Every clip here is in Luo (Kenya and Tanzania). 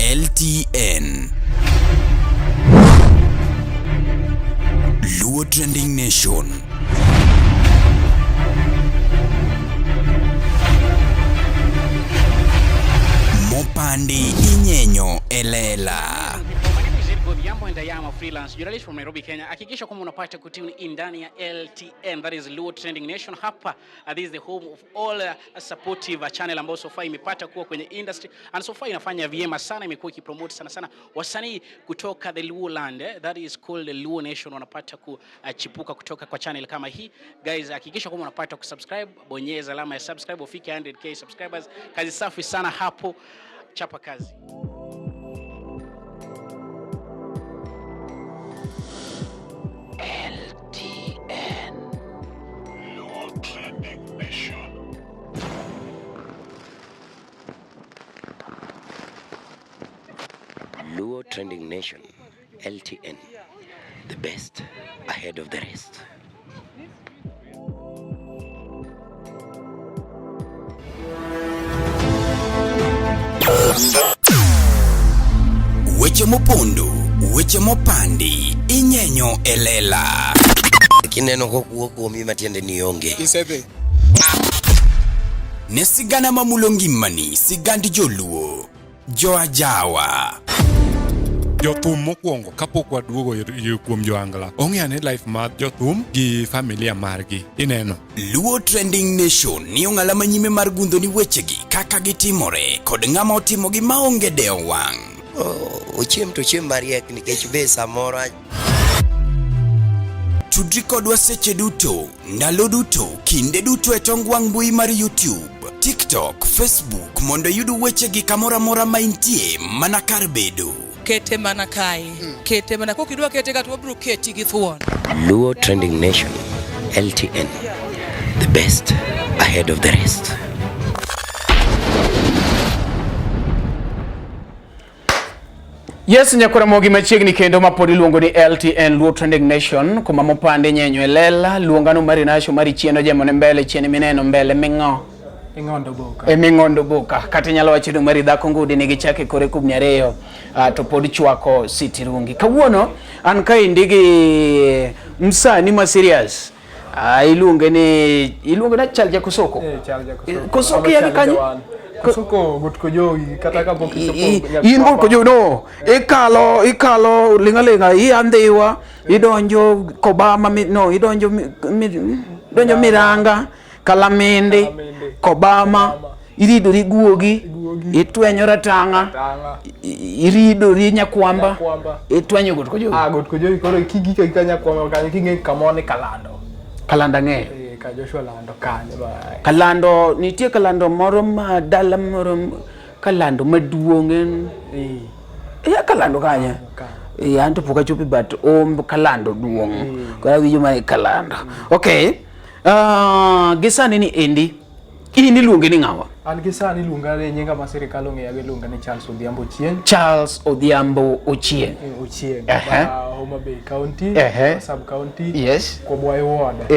LTN Luo Trending Nation. Mopandi Inyenyo Elela. And I am a freelance journalist from Nairobi, Kenya. Hakikisha kwamba unapata kutune in ndani ya LTN, that is Luo Trending Nation. Hapa this is the home of all supportive channel ambayo so far imepata kuwa kwenye industry and so far inafanya vyema sana, imekuwa ikipromote sana wasanii kutoka the Luo land, that is called the Luo Nation, wanapata kuchipuka kutoka kwa channel kama hii. Guys, hakikisha kwamba unapata kusubscribe, bonyeza alama ya subscribe ufike 100k subscribers. Kazi safi sana hapo, chapa kazi. Luo Trending Nation, LTN, the best ahead of the rest. Weche mopondo, weche mopandi, Inyenyo Elela. Kineno kokuo kuomi matiende nionge. Isebe. Nesigana mamulongi mani, sigandi joluo, joajawa. Jothum mokwongo kapok waduogo kuom joangla. Ong'eane life mar jothum gi familia margi. Ineno. Luo Trending Nation ni ong'ala manyime mar gundo ni wechegi kaka gitimore kod ng'ama otimogi maonge deo wang'. Ochiem to chiem mariek nikech be samoro. Tudri kodwa seche duto, ndalo duto, kinde duto e tong wang' mbui mar YouTube, TikTok, Facebook mondo yudu wechegi kamora mora maintie mana kar bedo. Kete mana kai. Kete mana kokidwa kete kata wabro keti gi thuon. Luo Trending Nation, LTN, the best ahead of the rest. Yes, nyakura mogi machiegni kendo mapodi luongo ni LTN Luo Trending Nation, kuma mopande Inyenyo Elela, luongano mari nasho mari chieno jemone mbele, chieni mineno mbele mingo. Mingondo boka. Mingondo boka. Kati nyalo wachidu mari dhako ngudi nigi chake kore kubni areyo, to podi chwako City Rungi. Kawuono, an ka indigi msani ma serious. Ilunge na Chalja Kosoko. Chalja Kosoko. Kosoko yani kanyo? Kosoko gutkojogi kata ka boki soko. In gutkojo no. Ikalo linga iandewa, idonjo Kobama no, idonjo Miranga, Kalamende, Kobama, irido riguogi, itwenyo ratanga, irido Nyakwamba, itwenyo gutkojo. Gutkojogi koro kigika Nyakwamba kanyo kinge kamone Kalando. Kalanda nge. Ka Joshua Lando kanyo ba. Kalando nitie Kalando moro ma dala moro Kalando maduongen. Kalando kanya. Anto poka chopi but Kalando duong. Kwa wiyo mane Kalando. Okay. Gisani ni endi. Ini luonge ni ngawa. An gisani luonga ne nyinga ma sirikal ong'eya gi luonga ni Charles Odhiambo Ochieng. Charles Odhiambo Ochieng. Ochieng. Homa Bay County, sub county. Yes. Kobwai ward.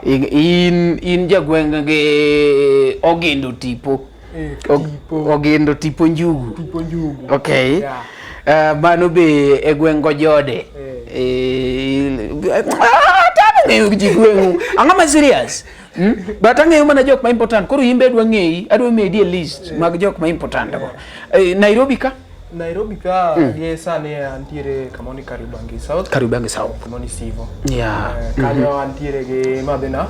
In jagwenga ge Ogendo Tipo. Ogendo Tipo Njugu. Tipo Njugu. Okay. Mano be egwengo Jode. Angama serious. But ang'eyo mana jok ma important. Koro imbe adwa ng'eyi, adwa medi a list mag jok ma important go. Nairobi ka? Nairobi ka sani antiere kamoni Kariobangi South. Kariobangi South. Kamoni Sivo. Yeah. Kanyo antiere gi Madina.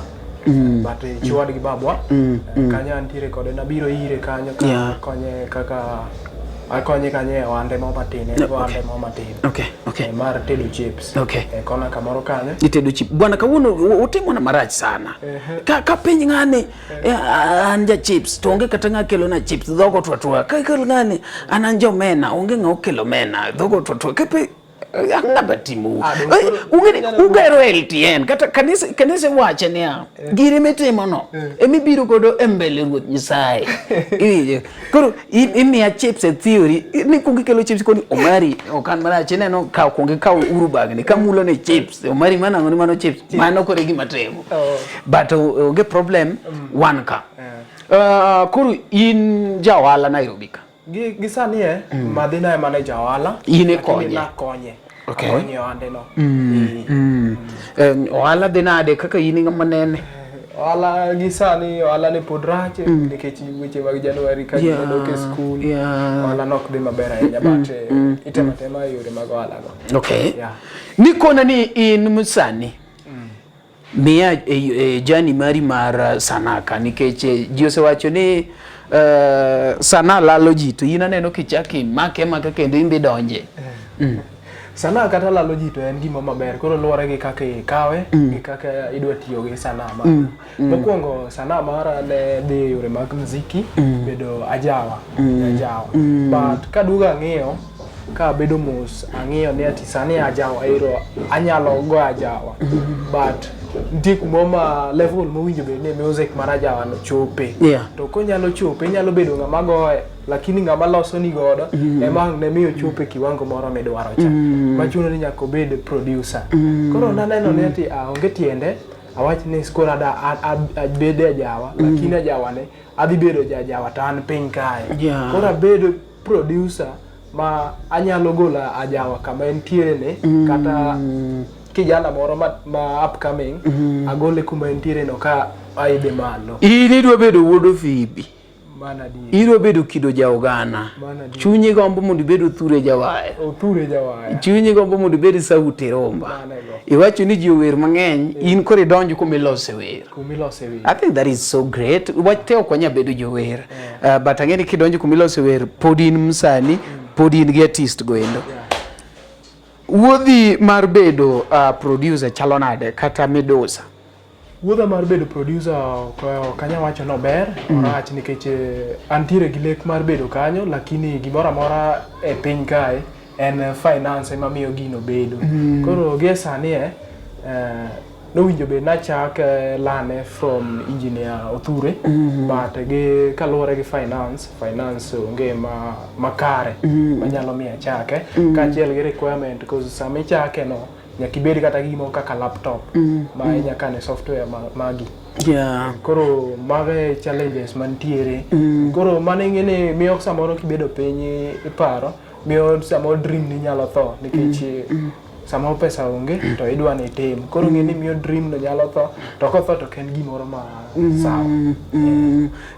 But chiwad gi babwa. Kanyo antiere kode nabiro ire kanyo konye kaka akonye kanye wande mo matine, wande mo matine. Okay. Mar tedo chips. Okay. Kona kamoro kanyo. Itedo chips. Bwana kawuono utimo na marach sana. Ka piny ng'ane anja chips, to onge kata ng'a kelo na chips, dhogo twatwa. Ka kelo ng'ane ananjo mena, onge ng'a okelo mena, dhogo twatwa. Kepe ng'aba timo. Ugero LTN kata kanise wache niya gire mitimo no emibiro godo embele ruoth Nyasaye. Koro imiya chips e theory ni kungi kelo chips koni Omari okan marach neno ka kungi ka uru bagni kamulo ne chips Omari mana ngoni mano chips mano kore gima temo but oge problem one ka koro in jawala Nairobi ka Gisani madhina ema ne jawala. Ine konye. Na konye. Okay. Konye ande no. Ohala dinade kaka in ng'ama nene. Ohala gisani ohala ne pod rach nikech weche mag January ka ji dok e skul. Ohala nok dhi maber ahinya but itemo tema yore mag ohala go. Okay. Nikona ni in musani. Mia jani mari mar sanaka nikech ji osewacho ni sana lalo ji to in aneno kichaki make kendo imbe donje. Sana kata lalo ji to en gima maber koro luwore gi kaka ikawe gi kaka idwa tiyo gi sana ma. Mokwongo sana mara ne dhi yore mag muziki bedo ajawa. But kaduga ng'iyo ka bedo mos ang'iyo ni ati sani ajawa ero anyalo go ajawa. But ndik moma level mowinjo be ne music mar ajawa no chope. To konyalo chope nyalo bedo ng'ama goye lakini ng'ama loso ni godo ema ne miyo chope kiwango moro midwaro cha. Machuno ni nyako bed producer. Koro naneno ni ati onge tiende awach ni skora da bede ajawa lakini ajawa ne adhi bedo ajawa tan piny kae. Koro bedo producer ma anyalo gola ajawa kama entiere ne kata kijana moro ma upcoming agole kuma entiere no ka aidhe malo. Ini dwa bedo wuodo Fibi. Mana di. Iro bedo kido ja ogana. Chunyi gombo mondo bedo Othure Jawaya. Othure Jawaya. Chunyi gombo mondo bedo Sauti Romba. Iwacho ni ji wer mang'eny in kore donjo kumilose wer. I think that is so great. Wate okonya bedo jo wer. But angeni kidonjo kumilose wer podin msani podin gi artist goendo. Wuodhi mar bedo producer chalonade kata Medosa. Wuodha mar bedo producer kanya wacho no ber orach nikech antiere gi lek mar bedo kanyo lakini gimora mora e piny kae en finance ema miyo gino bedo. Koro gie sani nowinjo be nachak lane from engineer Othure but gi kaluwore gi finance onge makare manyalo miya chake kaachiel gi requirement because sama ichake no nyaka ibed kata gimo kaka laptop ma nyaka ne software magi. Koro mage challenges mantiere. Koro mane ngene miyo samoro kibedo piny iparo miyo samoro dream ni nyalo tho nikech samoro pesa onge to idwa ni tim. Koro ngene miyo dream no nyalo tho to kotho to ken gimoro ma sawa.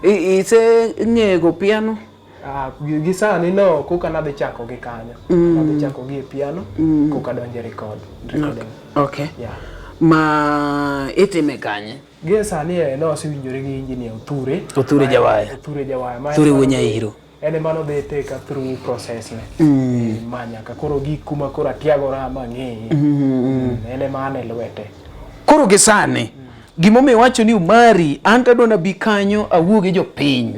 Ise ngego piano? Gisani no kuka nadhi chako gi kanyo. Nadhi chako gi piano kuka donje recording. Okay. Ma itime kanye? Gisani no siwinjore gi engineer Othure Jawaya. Othure Wuonyairo. Ene mano they take through process ne. Manyaka koro gi kuma koro atiagora mang'e. Ene mane lwete. Koro gisani gimo me wacho ni umari anta dona bi kanyo awuoge jo piny.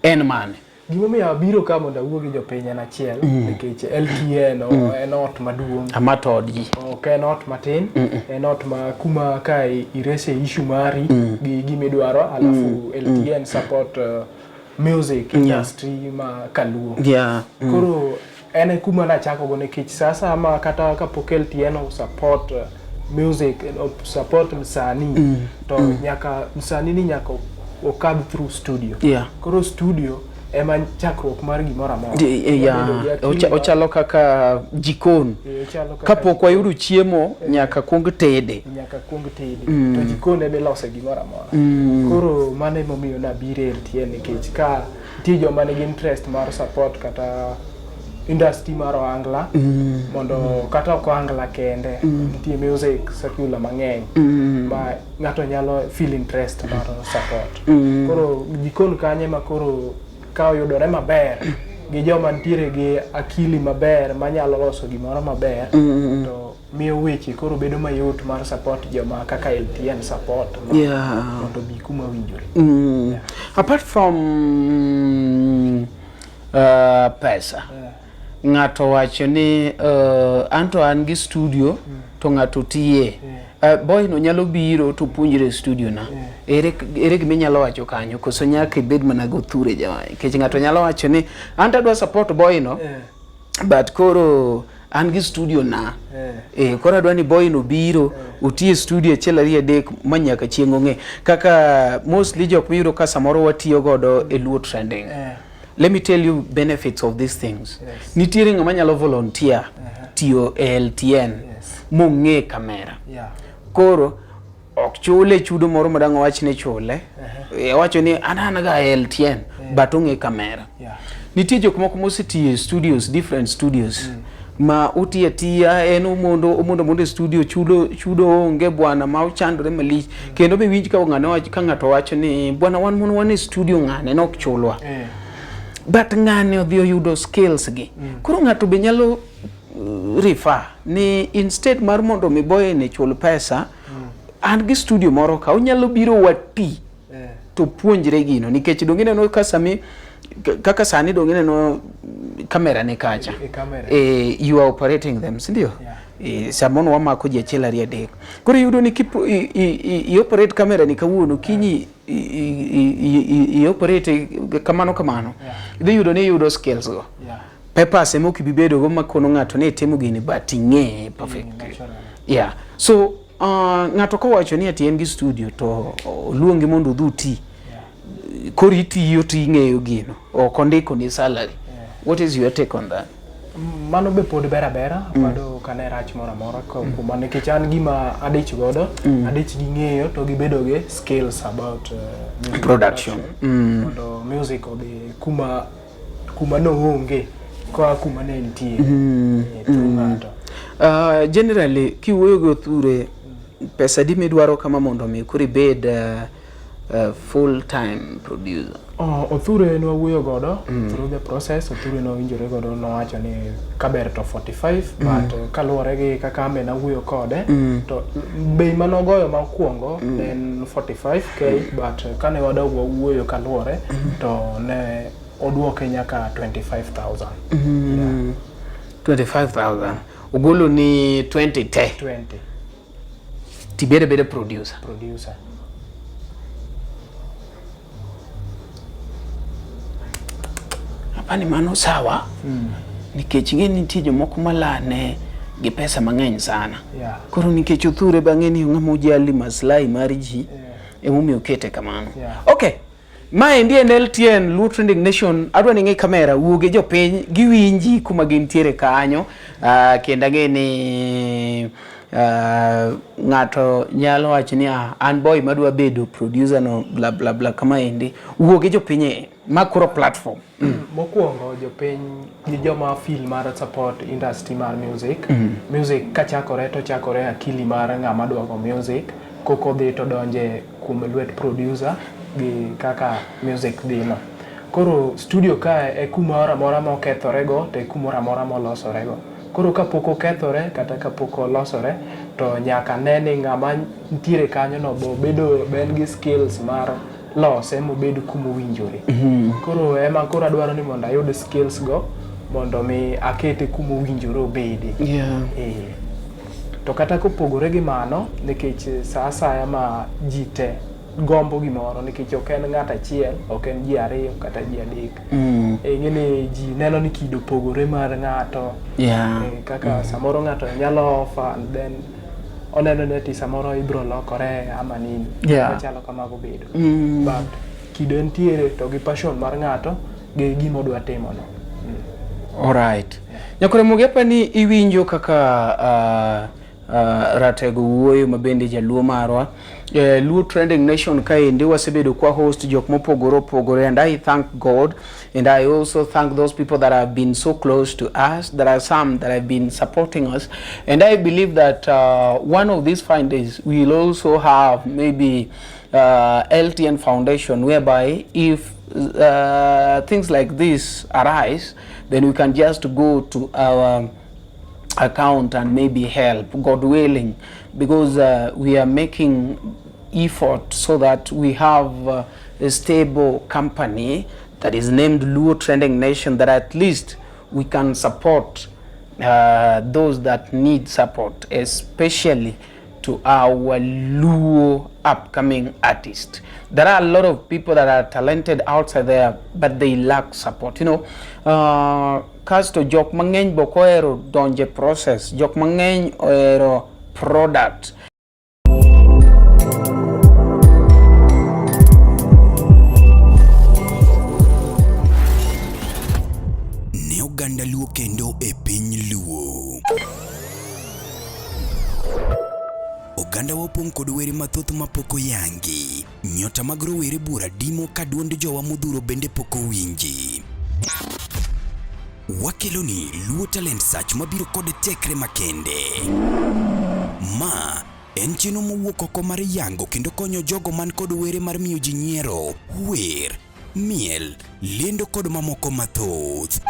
En mane? Gimo me abiro ka mondo awuoge jo piny en achiel nikech LTN en ot maduong'. Amatodji. Ok en ot matin, en ot ma kuma ka irese issue mari gi gimidwaro alafu LTN support music industry ma kaluo. Koro ene kuma nachako go nikech sasa ama kata kapok LTN support music support msanii to nyaka msanii ni nyaka okad through studio. Koro studio ema chakruok mar gimora moro. Ochalo kaka jikon. Kapok wayudo chiemo nyaka kuong tede. To jikon ema ilose gimora moro. Koro mane momiyo nabire LTN nikech ka tie joma nigi interest mar support kata industry mar Angla mondo kata ok Angla kende nitie music secular mang'eny ma ng'ato nyalo feel interest mar support. Koro jikon kanye ma koro ka oyudore maber gi joma ntiere gi akili maber manyalo loso gimoro maber to miyo weche koro bedo mayot mar support joma kaka LTN support mondo bi kuma winjore. Apart from pesa ng'ato wacho ni anto an gi studio to ng'ato tiye boy no nyalo biro to puonjre studio na ere gime nyalo wacho kanyo koso nyaka ibed mana go Othure Jawaya kech ng'ato nyalo wacho ni anta dwa support boy no but koro an gi studio na koro adwa ni boy no biro otie studio achiel adek manyaka chieng' ong'e kaka mostly jok miyudo ka samoro watiyo godo e luo trending let me tell you benefits of these things. Yes. Nitiere ng'ama nyalo volunteer tiyo LTN mong'e kamera. Yeah. Koro ok chule chudo moro madang' wach ne chule. Wacho ni an ga LTN but ong'e kamera. Yeah. Nitie jok moko mosetiye studios, different studios. Ma uti atia en mondo studio chudo onge bwana ma ochandore malich kendo be winj ka ng'ato wacho ni bwana wan e studio ng'ane nok chulwa. But ng'ane odhi oyudo skills gi. Koro ng'ato be nyalo refer ni instead mar mondo mi boye ne chul pesa an gi studio moro ka onyalo biro wati to puonjre gino nikech dongine no kaka sani dongine no kamera ne kacha you are operating them sindio samono wamako ji achiel ari adek koro yudo ni i operate kamera ni kawuono kinyi i operate kamano idhi yudo ni yudo skills go papers emo kibibedo go makono ng'ato ne temo gini but ing'e perfectly so ng'ato kowacho ni ati en gi studio to luongi mondo udhuti koro itiyo to ing'eyo gino ok ondiko ni salary. What is your take on that? Mano be pod bera bado kane rach moro kuma nikech an gima adich godo adich gi ng'eyo to gibedo ge skills about production. Mondo music odhi kuma no onge kwa kuma ne nitie generally kiwuoyo go Othure pesa di midwaro kama mondo mi kuri bed full time producer. Othure no wuoyo godo through the process. Othure no winjore godo no wacho ni kaber to 45 but kaluwore gi kaka ambe na wuoyo kode to bei manogoyo makwongo en 45k but kane wada wuoyo kaluwore to ne odwoke nyaka 25,000. 25,000 ugolo ni 20 te 20 tibede producer. Apani mano sawa nikech ng'e nitie jomoko malane gi pesa mang'eny sana koro nikech Othure bang'e ni ng'ama ujali maslahi mar ji emomiyo kete kamano. Okay, maendi en LTN Luo Trending Nation. Adwa ni ng'e kamera wuoge jopiny giwinji kuma gintiere kanyo kendo ang'e ni ng'ato nyalo wacho ni an boy madwa bedo producer no bla bla bla kama endi wuoge jopiny makoro platform. Mokwongo jopiny gi joma feel mar support industry mar music. Music kachakore to chakore akili mar ng'ama dwago music koko dhi to donje kuom lwet producer gi kaka music dino. Koro studio kae e kumora mora mokethore go te kumora mora molosore go. Koro kapok okethore kata kapok olosore to nyaka nene ng'ama ntiere kanyo no bedo ben gi skills mar lose mobed kumo winjore. Koro ema koro adwaro ni mondo ayud skills go mondo mi akete kumo winjore obedi. To kata kopogore gi mano nikech sa asaya ma jite gombo gimoro nikech ok en ng'ata achiel, ok en ji ariyo kata ji adek. Ng'eni ji neno ni kido pogore mar ng'ato. Kaka samoro ng'ato nyalo offer and then oneno ni ati samoro ibro lokore ama nini. Machalo kamago bedo. But kido entiere to gi passion mar ng'ato gi gimodwa timo no. Alright. Nyakore mogepa ni iwinjo kaka ratego wuoyo mabende jaluo marwa. Luo Trending Nation kaendi wasebedo kwa host jok mopogore and I thank God and I also thank those people that have been so close to us. There are some that have been supporting us and I believe that one of these fine days we will also have maybe LTN Foundation whereby if things like this arise then we can just go to our account and maybe help, God willing, because we are making effort so that we have a stable company that is named Luo Trending Nation, that at least we can support those that need support, especially to our Luo upcoming artists. There are a lot of people that are talented outside there, but they lack support. You know, kasto jok mang'eny boko ero donje process, jok mang'eny ero product. ne oganda Luo kendo e piny Luo. Oganda wopong' kod were mathoth mapok oyangi. Nyota mag rowere bura dimo ka duond jowa modhuro bende pok owinji. Wakeloni Luo Talent Search mabiro kod tekre makende. Ma en chenro mowuok oko mar yango kendo konyo jogo man kod were mar miyo ji nyiero, wer, miel, lendo kod mamoko mathoth.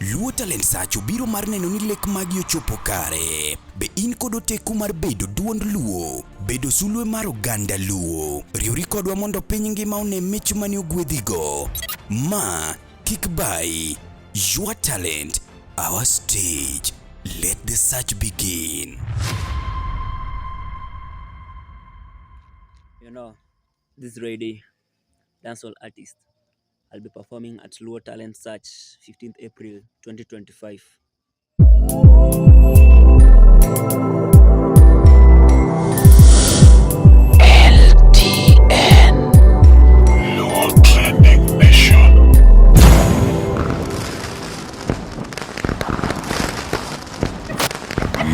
Luo Talent Search biro mar neno ni lek magi ochopo kare. Be in kod oteku mar bedo duond Luo, bedo sulwe mar oganda Luo. Riwri kodwa mondo piny ngima one mich mane ogwedhigo. Ma kik bai. Your talent, our stage. Let the search begin. You know, this Ready dancehall artist. I'll be performing at Luo Talent Search 15th April 2025.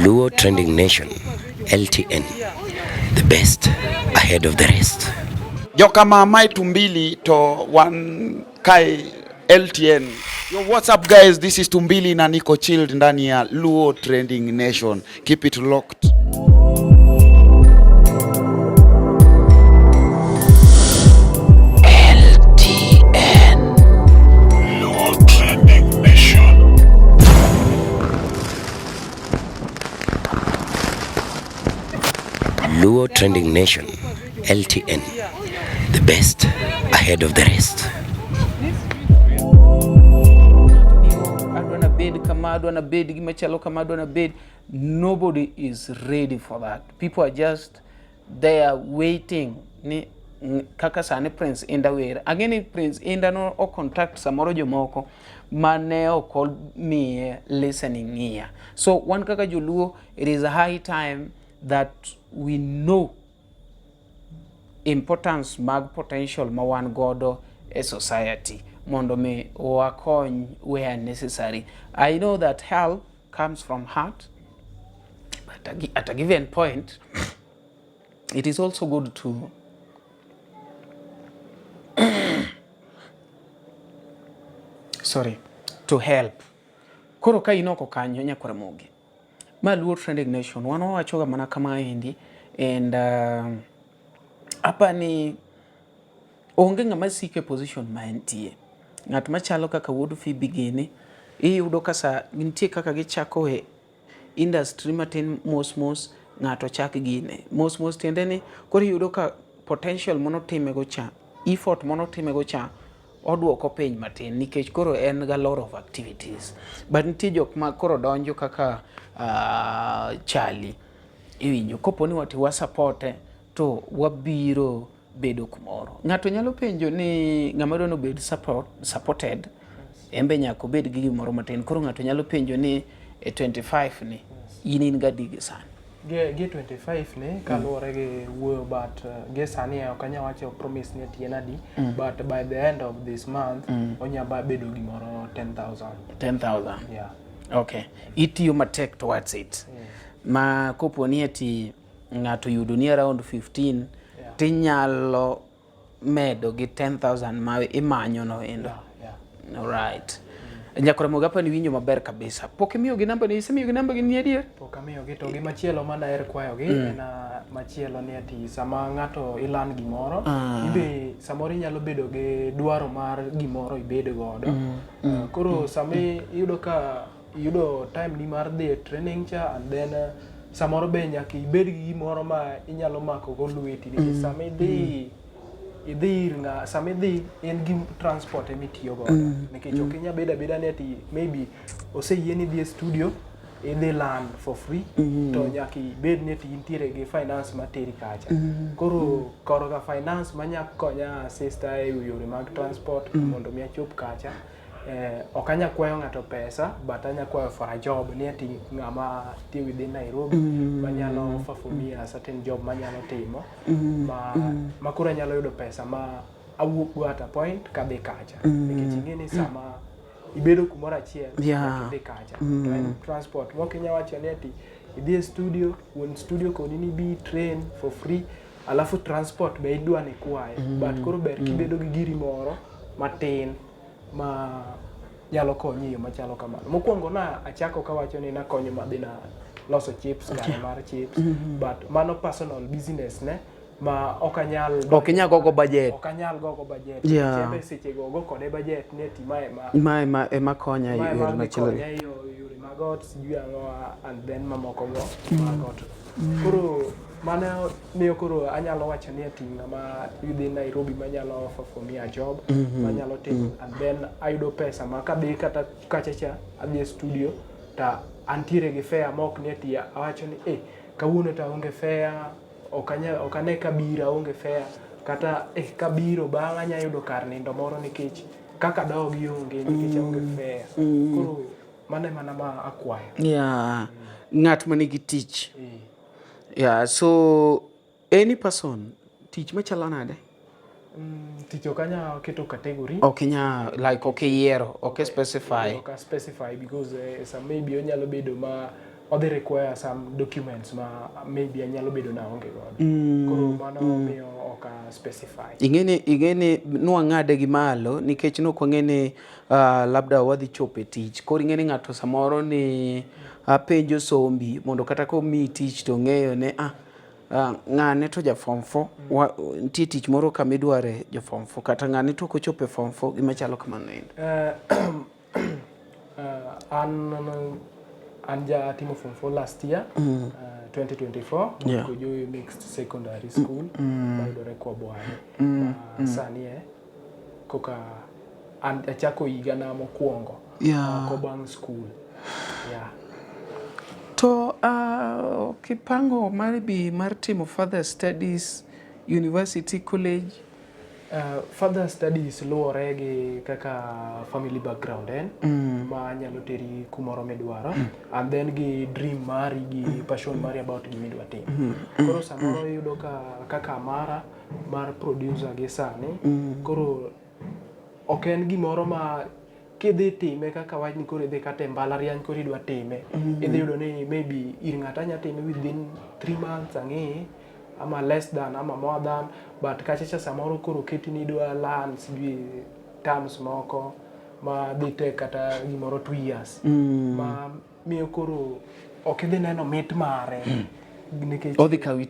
Luo Trending Nation, LTN, the best ahead of the rest. Joka mamai Tumbili to one kai LTN. Yo, what's up guys? This is Tumbili na niko chilled ndani ya Luo Trending Nation. Keep it locked. LTN. Luo Trending Nation. Luo Trending Nation, LTN, the best ahead of the rest. Nobody is ready for that. People are just there waiting. Kaka sane Prince Inda were. Again, Prince Inda no o contact samoro jomoko mane o call me listening here. So one kaka Juluo, it is a high time that we know importance mag potential ma wan godo a society mondo me wakony where necessary. I know that help comes from heart, but at a given point it is also good to to help. Koro ka inoko kanyo nyakore mogi ma Luo Trending Nation wano wachoga mana kama hindi and hapa ni onge ngama sike position ma entie ngat machalo kaka Wood Phoebe gini iyudo kasa nitie kaka gichako e industry matin mos ngato chak gine mos tiende ni koro iyudo ka potential mono time go cha effort mono time go cha oduoko piny matin nikech koro en ga lot of activities but nitie jok ma koro donjo kaka Charlie iwinjo koponi wa supporte to wabiro bedo kumoro. Ngato nyalo penjo ni ngama dono bed supported embe nyako bed gi gimoro matin. Koro ngato nyalo penjo ni 25 ni in ga digi sana. Ge 25 ne kaluore gi wuoyo but ge sani okanya wacho promise ni tiena di but by the end of this month onya ba bedo gimoro 10,000. Yeah. Okay. Itiyo matek towards it. Ma koponi ati ngato yudo ni around 15 tinyalo medo gi 10,000 ma imanyo no endo. All right. Nyakore mogapa ni winjo maber kabisa. Poke miyo gi namba ni isemiyo gi namba gi ni adier? Poke miyo gi to gi machielo madaer kwayo gi na machielo ni ati sama ngato ilan gimoro ibe samoro nyalo bedo gi dwaro mar gimoro ibedo godo. Koro sami yudo time ni mar dhi training cha and then samoro be nyaka ibed gi gimoro ma inyalo mako go lweti ni sami idhi sami dhi en gi transport emitiyo godo nikech ok inya beda ni ati maybe oseyieni dhi e studio idhi land for free to nyaka ibed ni ati intiere gi finance materi kacha koro ga finance manya konya sister e yore mag transport mondo mi achop kacha okanya kwayo ngato pesa but anya kwayo for a job ni ati ngama ti within Nairobi manyalo offer for me a certain job manyalo timo makura nyalo yudo pesa ma awuok go at a point kadhi kacha nikech ingeni sama ibedo kumoro achiel Yeah. idhi kacha. To en transport mokinya wacho ni ati idhi e studio, wuon studio koni ni bi train for free, alafu transport be idwa ni kwaye. But koro ber kibedo gi giri moro matin ma nyalo konyi yo machalo kamano. Mokwongo na achako kawacho ni nakonyo madhi na loso chips, gare mar chips, but mano personal business ne ma okanyal gogo budget. Okanyal gogo budget. Yeah. Chembe seche gogo kode budget ne timae ma konya yore machielo. Yore magot sijui ang'oa and then mamoko go magot. Koro mana miyo koro anyalo wacho ni ati ng'ama yudhi Nairobi manyalo offer for me a job manyalo timo and then ayudo pesa ma kadhi kata kachacha adhi e studio ta antiere gi fare mok ni ati awacho ni kawuono ta onge fare, okane kabira onge fare kata kabiro bang' anya yudo kar nindo moro nikech kaka dogi onge nikech onge fare. Koro mana ma akwayo. Yeah. Ng'at manigi tich. Yeah, so any person tich machalo nade? Tich okanya keto category. Okinya like yiero, specify. Okay, specify because some maybe onyalo bedo ma other require some documents ma maybe anyalo bedo na onge godo. Koro mano miyo oka specify. Ingene nwang'ade gi malo nikech nok wang'ene labda wadhi chope tich. Koro ingene ng'ato samoro ni penjo sombi mondo kata ko mi tich to ng'eyo ne ng'ane to ja form 4 nitie tich moro kama idware jo form 4 kata ng'ane to kochope form 4 gima chalo kamano an ja timo form 4 last year 2024 ko jo mixed secondary school bayudore kwa Bwale sani koka an achako higa na mokwongo ko bang' school. Yeah. To kipango mar timo further studies university college? Further studies luwore gi kaka family background ma nyalo teri kumoro midwaro and then gi dream mari gi passion mari about gimidwa timo. Koro samoro yudo kaka mar producer gi sani koro ok en gimoro ma kidhi time kaka wach ni koro idhi kata mbalariany koro idwa time idhi yudo ni maybe ir ng'ata nya time within 3 months ang'e ama less than ama more than, but kachacha samoro koro keti ni idwa learn sijui terms moko ma dhi take kata gimoro 2 years ma miyo koro ok idhi neno mit mare nikech odhi kawi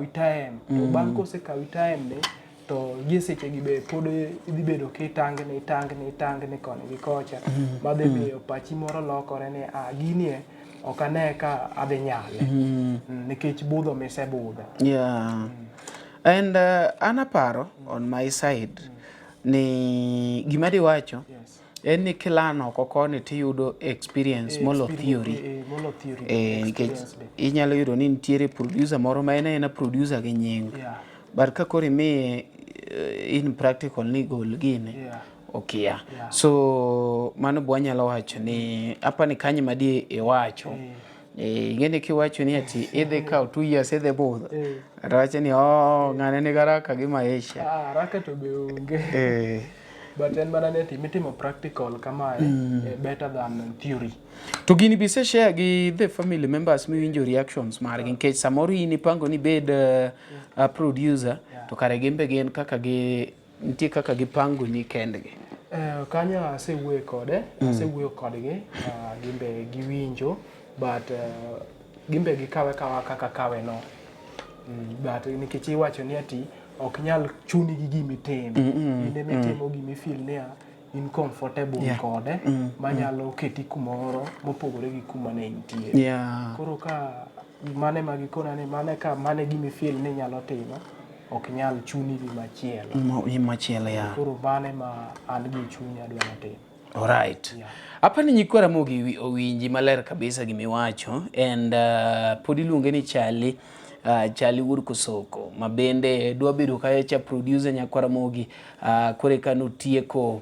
time to bang' kosekawi time ne to seche gi be pod idhi bedo kitangne koni gi kocha ma dhi miyo pachi moro lokore ni ginie ok ane ka adhi nyale nikech budho misebudho. Yeah. And anaparo on my side ni gima di wacho en ni kilano kokoni tiyudo experience molo theory nikech inyalo yudo ni nitiere producer moro ma en producer gi nying but kakori mi in practical ni gol gine okia so mano bwanyalo wacho ni apa ni kanye madi iwacho ingene kiwacho ni ati idhi kao 2 years idhi budho rache ni ng'ane ni garaka gi maisha raka to be unge but en mana neti mitimo practical kama better than theory. To gini bise share gi the family members miwinjo reactions margi nikech samoro ini pango ni bed producer to kare gimbe gen kaka gi nitie kaka gipango ni kendgi. Kanya asewuoyo kodgi gimbe giwinjo but gimbe gikawe kaka kawe no but nikech iwacho ni ati ok nyal chuni gi gimitimo ine mitimo gimifeel ni in comfortable kode manyalo keti kumoro mopogore gi kuma ne intie. Koro ka mane magikona ni mane gimifeel ni nyalo timo ok nyal chuni gi machielo koro bane ma an gi chunya dwa timo. Alright. Hapa ni nyikwara mogi owinji maler kabisa gimiwacho and podi luonge ni Charlie Urkusoko mabende dwa bedo kacha producer nyakwara mogi kore kano tieko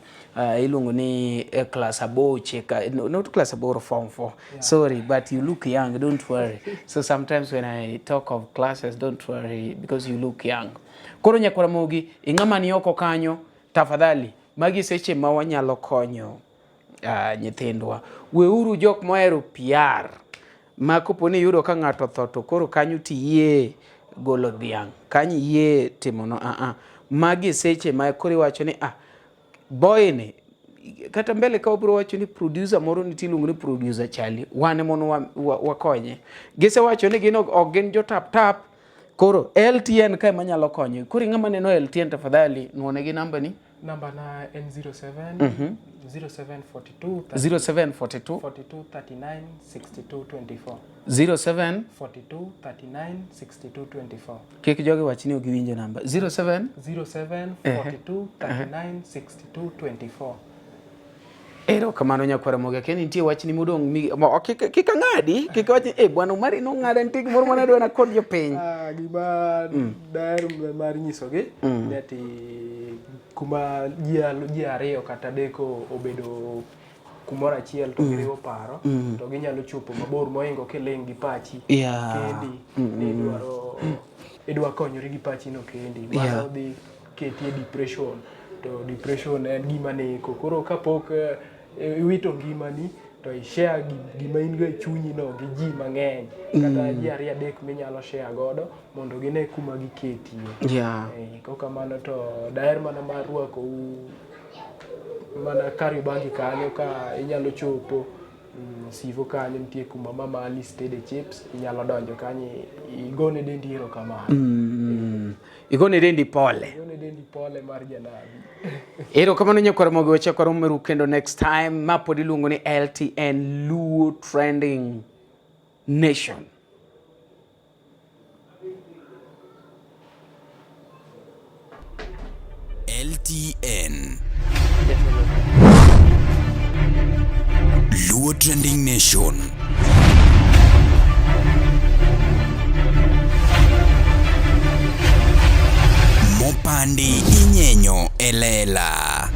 ilungo ni class aboche not class aboro form 4 sorry but you look young, don't worry. So sometimes when I talk of classes, don't worry because you look young. Koro nyakwara mogi ing'ama ni oko kanyo tafadhali magi seche ma wanyalo konyo nyithindwa. Weuru jok mohero PR ma koponi yudo ka ng'ato tho to koro kanyo tiyie golo dhiang', kanyo yie timo no magi seche ma koro iwacho ni boy ni kata mbele ka obro wacho ni producer moro nitie luongo ni producer Charlie, wane mono wakonye. Gise wacho ni gin ok gin jo tap koro LTN ka manyalo konyo. Koro ng'ama neno LTN tafadhali nuone gi namba ni. Namba na N07 0742 0742 42 39 62 24 07 42 39 62 24. Kik jogi wach ni ogiwinjo namba 07 07 42 39 62 24. Ero kamano nyakwara moga ken nitie wach ni modong kik ng'adi kik wach bwana Umari no ng'ada nitie gimoro mane dwana kod jopiny. Gima daher mar nyisogi ati kuma ji ariyo kata deko obedo kumoro achiel to giriwo paro to ginyalo chopo mabor moingo kiling gi pachi kendi idwa konyori gi pachi no kendi mano dhi ketie depression. To depression en gima neko koro kapok iwito ngimani to i-share gima in go e chunyi no gi ji mang'eny kata ji ariyo adek minyalo share godo mondo gine kuma giketie. Kokamano to daher mana mar rwako mana Kariobangi kanyo ka inyalo chopo sivo kanyo nitie kuma Mama Ali Steady Chips inyalo donjo kanyo igone dendi erokamano. Igone dendi pole. Igone dendi pole mar janabi. Erokamano nyakwara mogo weche kwaro meru kendo next time ma pod iluongo ni LTN Luo Trending Nation. LTN Luo Trending Nation. Mopandi inyenyo elela.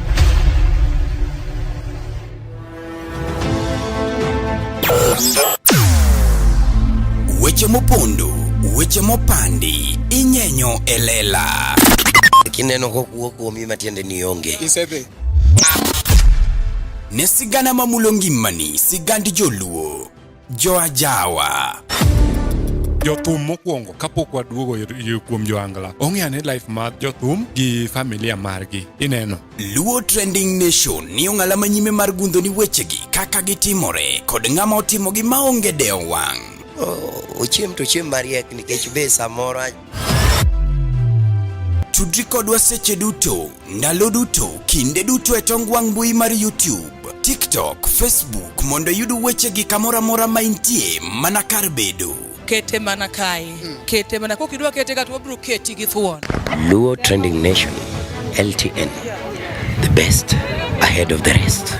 Weche mopondo, weche mopandi inyenyo elela. Kineno kokuo kuomi matiende ni onge. Isebe. Ne sigana mamulo ngimani, sigand joluo, joajawa. Jothum mokwongo kapok waduogo kuom joangla. Ong'eane life mar jothum gi familia margi. Ineno. Luo Trending Nation ni ong'ala manyime mar gundo ni wechegi kaka gitimore kod ng'ama otimogi maonge deo wang'. Ochiem to chiem mariek nikech be samoro Tudri kodwa seche duto, ndalo duto, kinde duto e tong wang' mbui mar YouTube, TikTok, Facebook mondo yudu wechegi kamora mora ma intie mana kar bedo. Kete mana kae. Kete mana kokidwa kete kata wabro keti gi thuon. Luo Trending Nation, LTN, the best ahead of the rest.